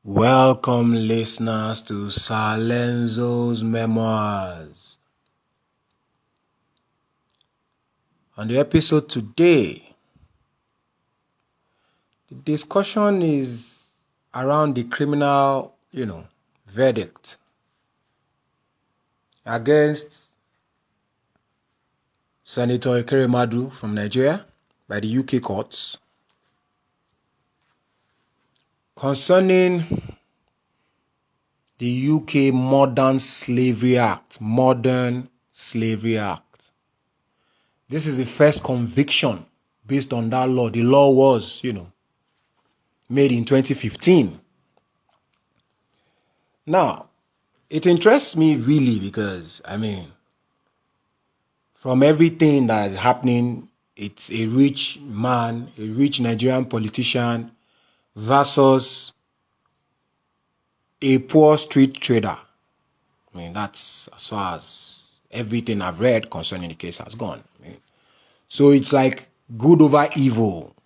Welcome, listeners, to Sir LENZO'S Memoirs. On the episode today, the discussion is around the criminal, verdict against Senator EKWEREMADU from Nigeria by the UK courts concerning the UK Modern Slavery Act. This is the first conviction based on that law. The law was, made in 2015. Now, it interests me really because, from everything that is happening, it's a rich man, a rich Nigerian politician versus a poor street trader. That's as far as everything I've read concerning the case has gone. So it's like good over evil,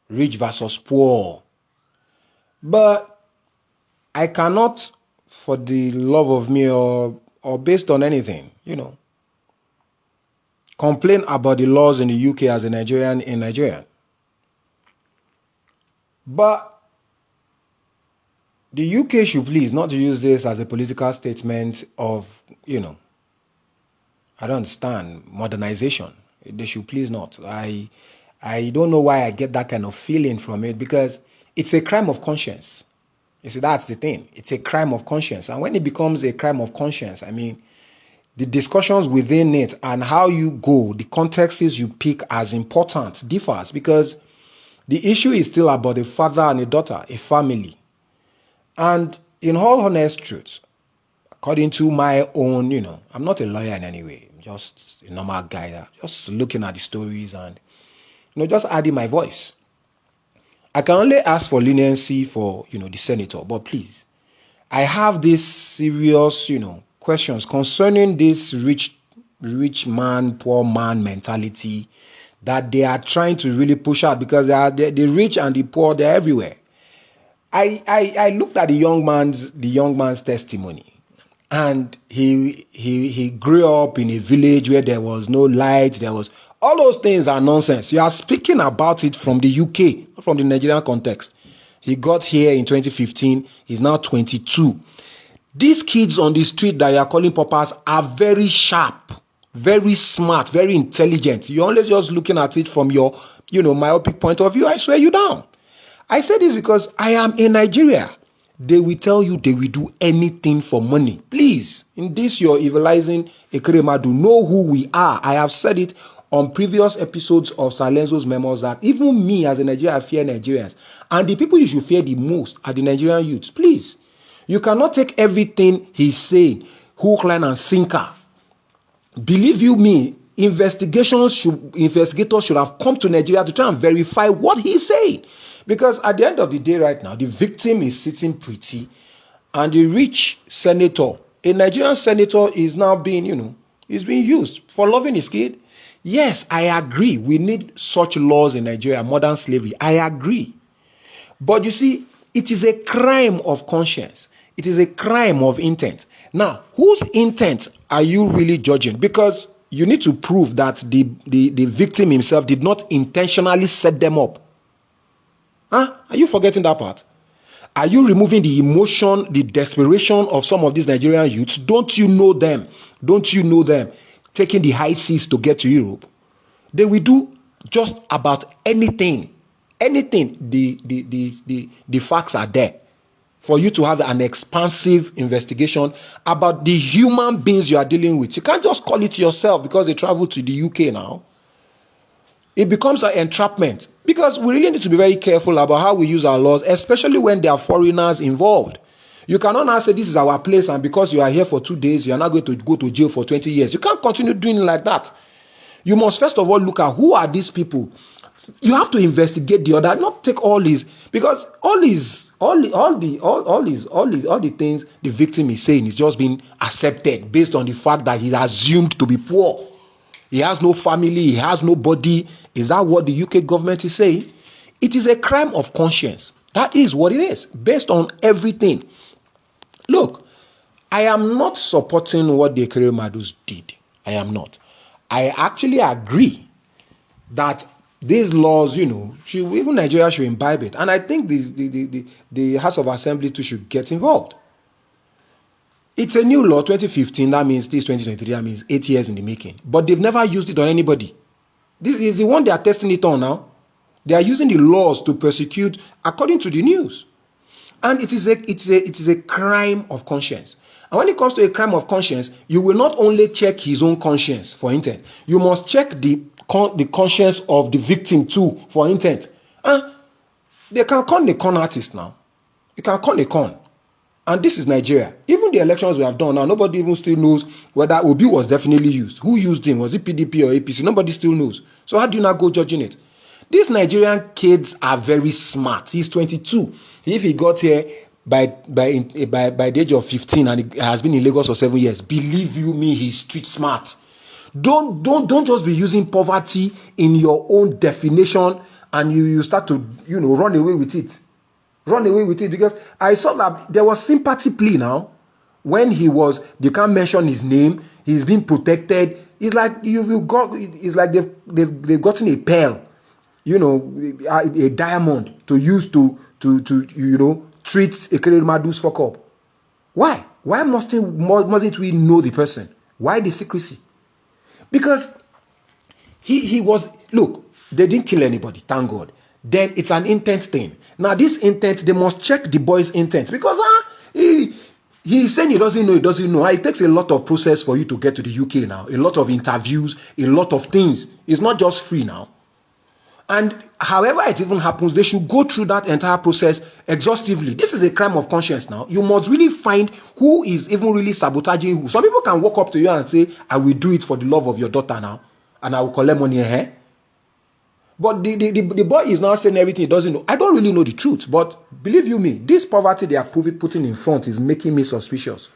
rich versus poor. But I cannot, for the love of me or based on anything, complain about the laws in the UK as a Nigerian in Nigeria. But the UK should please not use this as a political statement of, I don't understand, modernization. They should please not. I don't know why I get that kind of feeling from it, because it's a crime of conscience. You see, that's the thing. It's a crime of conscience. And when it becomes a crime of conscience, the discussions within it and how you go, the contexts you pick as important differs, because the issue is still about a father and a daughter, a family. And in all honest truth, according to my own, I'm not a lawyer in any way. I'm just a normal guy, just looking at the stories and, just adding my voice. I can only ask for leniency for, the senator, but please, I have these serious, questions concerning this rich man, poor man mentality that they are trying to really push out, because the rich and the poor, they're everywhere. I looked at the young man's testimony, and he grew up in a village where there was no light. All those things are nonsense. You are speaking about it from the UK, not from the Nigerian context. He got here in 2015. He's now 22. These kids on the street that you are calling paupers are very sharp, very smart, very intelligent. You're only just looking at it from your, myopic point of view. I swear you down. I say this because I am in Nigeria. They will tell you they will do anything for money. Please, in this you're evilizing EKWEREMADU. Know who we are. I have said it on previous episodes of Sir LENZO'S Memoirs that even me as a Nigerian, I fear Nigerians. And the people you should fear the most are the Nigerian youths. Please, you cannot take everything he's saying, hook, line, and sinker. Believe you me, investigators should have come to Nigeria to try and verify what he's saying. Because at the end of the day right now, the victim is sitting pretty, and the rich senator, a Nigerian senator, is now being, is being used for loving his kid. Yes, I agree. We need such laws in Nigeria, modern slavery. I agree. But you see, it is a crime of conscience. It is a crime of intent. Now, whose intent are you really judging? Because you need to prove that the victim himself did not intentionally set them up. Are you forgetting that part? Are you removing the emotion, the desperation of some of these Nigerian youths? Don't you know them? Taking the high seas to get to Europe. They will do just about anything. Anything. The facts are there for you to have an expansive investigation about the human beings you are dealing with. You can't just call it yourself because they travel to the UK now. It becomes an entrapment, because we really need to be very careful about how we use our laws, especially when there are foreigners involved. You cannot now say this is our place, and because you are here for 2 days, you are not going to go to jail for 20 years. You can't continue doing it like that. You must first of all look at who are these people. You have to investigate the other, not take all these, because all the things the victim is saying is just being accepted based on the fact that he's assumed to be poor. He has no family, he has nobody. Is that what the UK government is saying? It is a crime of conscience. That is what it is, based on everything. Look, I am not supporting what the EKWEREMADUs did. I am not. I actually agree that these laws, even Nigeria should imbibe it. And I think the House of Assembly too should get involved. It's a new law, 2015, that means this 2023, that means 8 years in the making. But they've never used it on anybody. This is the one they are testing it on now. They are using the laws to persecute according to the news. And it is a crime of conscience. And when it comes to a crime of conscience, you will not only check his own conscience for intent. You must check the conscience of the victim too for intent. They can con the con artist now. You can con the con. And this is Nigeria. Even the elections we have done now, nobody even still knows whether Obi was definitely used. Who used him? Was it PDP or APC? Nobody still knows. So how do you not go judging it? These Nigerian kids are very smart. He's 22. If he got here by the age of 15 and he has been in Lagos for 7 years, believe you me, he's street smart. Don't just be using poverty in your own definition and you start to run away with it. Run away with it, because I saw that there was sympathy plea now when they can't mention his name, he's being protected. It's like it's like they've gotten a pearl, a diamond to use to treat EKWEREMADU's fuck up. Why? Why mustn't we know the person? Why the secrecy? Because he was, look, they didn't kill anybody, thank God. Then it's an intent thing. Now this intent, they must check the boy's intent, because he's saying he doesn't know. It takes a lot of process for you to get to the UK now. A lot of interviews, a lot of things. It's not just free now. And however it even happens, they should go through that entire process exhaustively. This is a crime of conscience now. You must really find who is even really sabotaging who. Some people can walk up to you and say, I will do it for the love of your daughter now, and I will collect money here. But the boy is now saying everything he doesn't know. I don't really know the truth, but believe you me, this poverty they are putting in front is making me suspicious.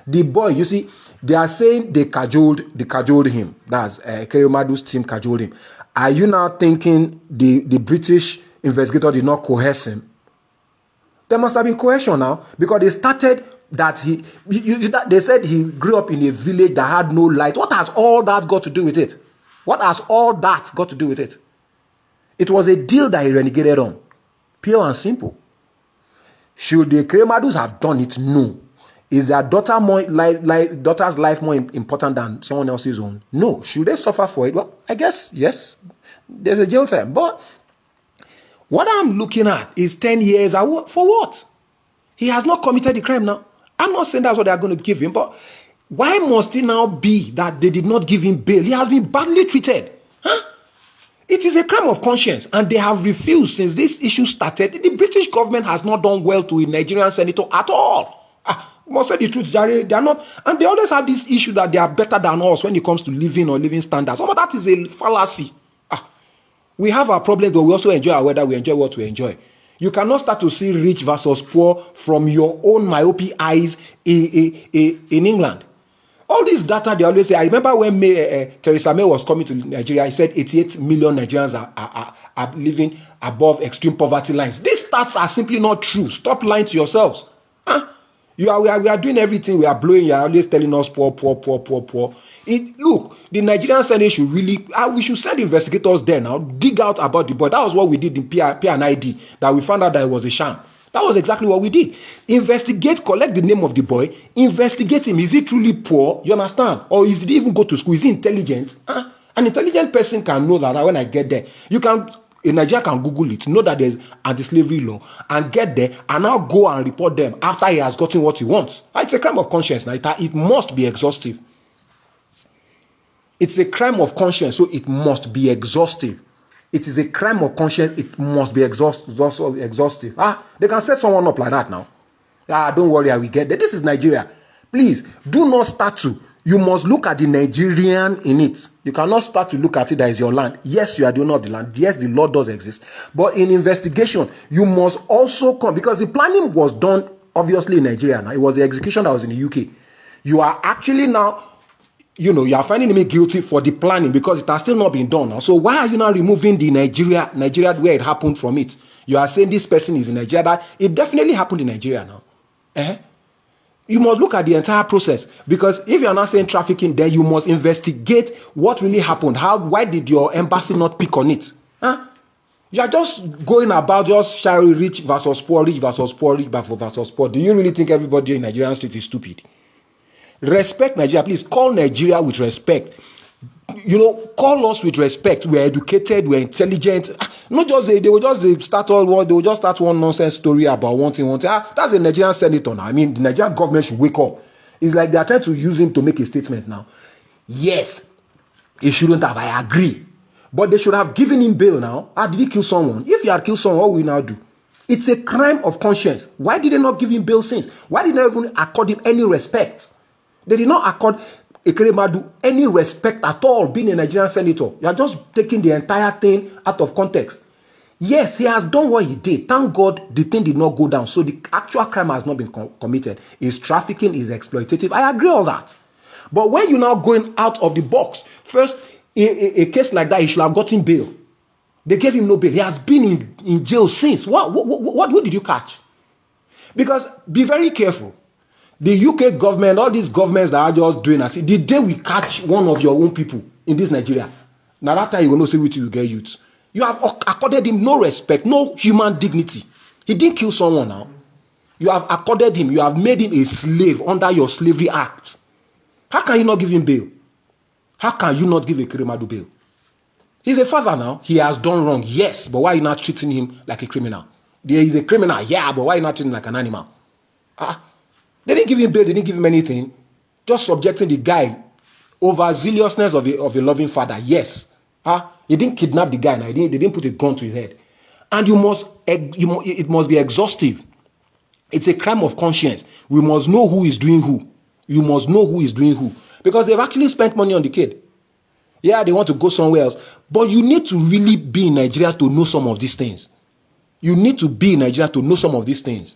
The boy, you see, they are saying they cajoled him. That's EKWEREMADU's team cajoled him. Are you now thinking the British investigator did not coerce him? There must have been coercion now, because they started that they said he grew up in a village that had no light. What has all that got to do with it? What has all that got to do with it? It was a deal that he renegated on. Pure and simple. Should the EKWEREMADUs have done it? No. Is their daughter's life more important than someone else's own? No. Should they suffer for it? Well, I guess, yes. There's a jail term. But what I'm looking at is 10 years. For what? He has not committed the crime now. I'm not saying that's what they're going to give him, but why must it now be that they did not give him bail? He has been badly treated. It is a crime of conscience, and they have refused since this issue started. The British government has not done well to a Nigerian senator at all. Must say the truth, Jerry. They are not, and they always have this issue that they are better than us when it comes to living standards. Some of that is a fallacy. We have our problems, but we also enjoy our weather. We enjoy what we enjoy. You cannot start to see rich versus poor from your own myopic eyes in England. All this data they always say. I remember when Theresa May was coming to Nigeria, I said 88 million Nigerians are living above extreme poverty lines. These stats are simply not true. Stop lying to yourselves. We are doing everything. We are blowing. You are always telling us poor. Look, the Nigerian Senate should really, we should send investigators there now, dig out about the boy. That was what we did in P&ID, that we found out that it was a sham. That was exactly what we did. Investigate, collect the name of the boy, investigate him. Is he truly poor? You understand? Or did he even go to school? Is he intelligent? An intelligent person can know that when I get there. A Nigerian can Google it, know that there's anti-slavery law, and get there, and now go and report them after he has gotten what he wants. It's a crime of conscience. Now, it must be exhaustive. It's a crime of conscience, so it must be exhaustive. It is a crime of conscience. It must be exhaustive. They can set someone up like that now. Don't worry, I will get there. This is Nigeria. Please, do not start to. You must look at the Nigerian in it. You cannot start to look at it that is your land. Yes, you are the owner of the land. Yes, the law does exist. But in investigation, you must also come, because the planning was done, obviously, in Nigeria. Now, it was the execution that was in the UK. You are actually now, you are finding me guilty for the planning because it has still not been done now. So why are you now removing the Nigeria where it happened from it? You are saying this person is in Nigeria. It definitely happened in Nigeria now. You must look at the entire process, because if you are not saying trafficking, then you must investigate what really happened. Why did your embassy not pick on it? You are just going about just sharing rich versus poor, rich versus poor, rich versus poor. Do you really think everybody in Nigerian streets is stupid? Respect Nigeria, please. Call Nigeria with respect. You know, call us with respect. We're educated, we're intelligent. Not just they will just start one nonsense story about one thing. That's a Nigerian senator now. I mean, the Nigerian government should wake up. It's like they are trying to use him to make a statement now. Yes, he shouldn't have. I agree. But they should have given him bail now. Did he kill someone? If he had killed someone, what will we now do? It's a crime of conscience. Why did they not give him bail since? Why did they not even accord him any respect? They did not accord EKWEREMADU any respect at all, being a Nigerian senator. You are just taking the entire thing out of context. Yes, he has done what he did. Thank God the thing did not go down. So the actual crime has not been committed. Is trafficking, is exploitative. I agree all that. But when you're now going out of the box, first, a case like that, he should have gotten bail. They gave him no bail. He has been in jail since. Who did you catch? Because be very careful. The UK government, all these governments that are just doing us, the day we catch one of your own people in this Nigeria, now that time you will not say which you get youths. You have accorded him no respect, no human dignity. He didn't kill someone now. You have accorded him, you have made him a slave under your slavery act. How can you not give him bail? How can you not give EKWEREMADU bail? He's a father now. He has done wrong, yes, but why are you not treating him like a criminal? He's a criminal, yeah, but why are you not treating him like an animal? They didn't give him bail, they didn't give him anything. Just subjecting the guy over zealousness of a loving father, yes. He didn't kidnap the guy, now. They didn't put a gun to his head. And it must be exhaustive. It's a crime of conscience. We must know who is doing who. You must know who is doing who. Because they've actually spent money on the kid. Yeah, they want to go somewhere else. But you need to really be in Nigeria to know some of these things. You need to be in Nigeria to know some of these things.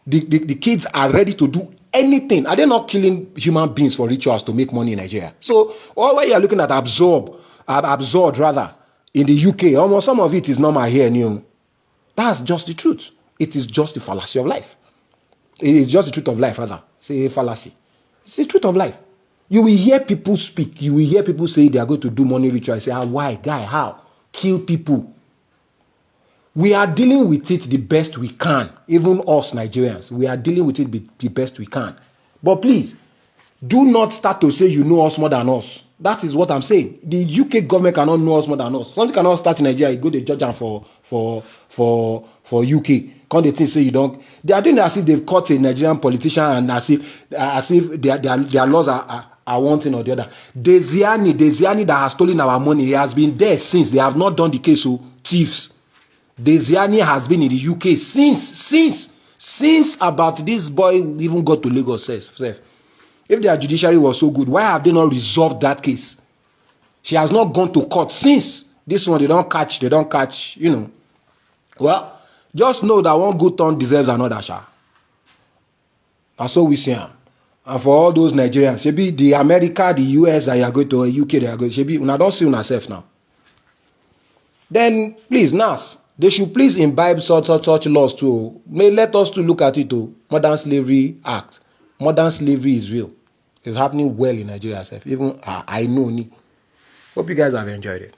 The kids are ready to do anything. Are they not killing human beings for rituals to make money in Nigeria? So, all you are looking at absorbed rather, in the UK, almost some of it is normal here. That's just the truth. It is just the fallacy of life. It is just the truth of life, rather. Say a fallacy. It's the truth of life. You will hear people speak. You will hear people say they are going to do money rituals. Say, why? Guy, how? Kill people. We are dealing with it the best we can. Even us Nigerians. We are dealing with it the best we can. But please, do not start to say you know us more than us. That is what I'm saying. The UK government cannot know us more than us. Something cannot start in Nigeria. You go to judge for UK. Can't they think say you don't? They are doing it as if they've caught a Nigerian politician and as if their laws are one thing or the other. Desiani that has stolen our money, he has been there since. They have not done the case, so thieves. Desiani has been in the UK since about this boy even got to Lagos self. If their judiciary was so good, why have they not resolved that case? She has not gone to court since. This one, they don't catch, Well, just know that one good turn deserves another, sha. And so we see him. And for all those Nigerians, maybe the America, the US, that you are going to, UK, they are going to, maybe, don't see yourself now. Then, please, NAS, they should please imbibe such laws too. May let us to look at it too. Modern Slavery Act. Modern slavery is real. It's happening well in Nigeria. Even I know. Hope you guys have enjoyed it.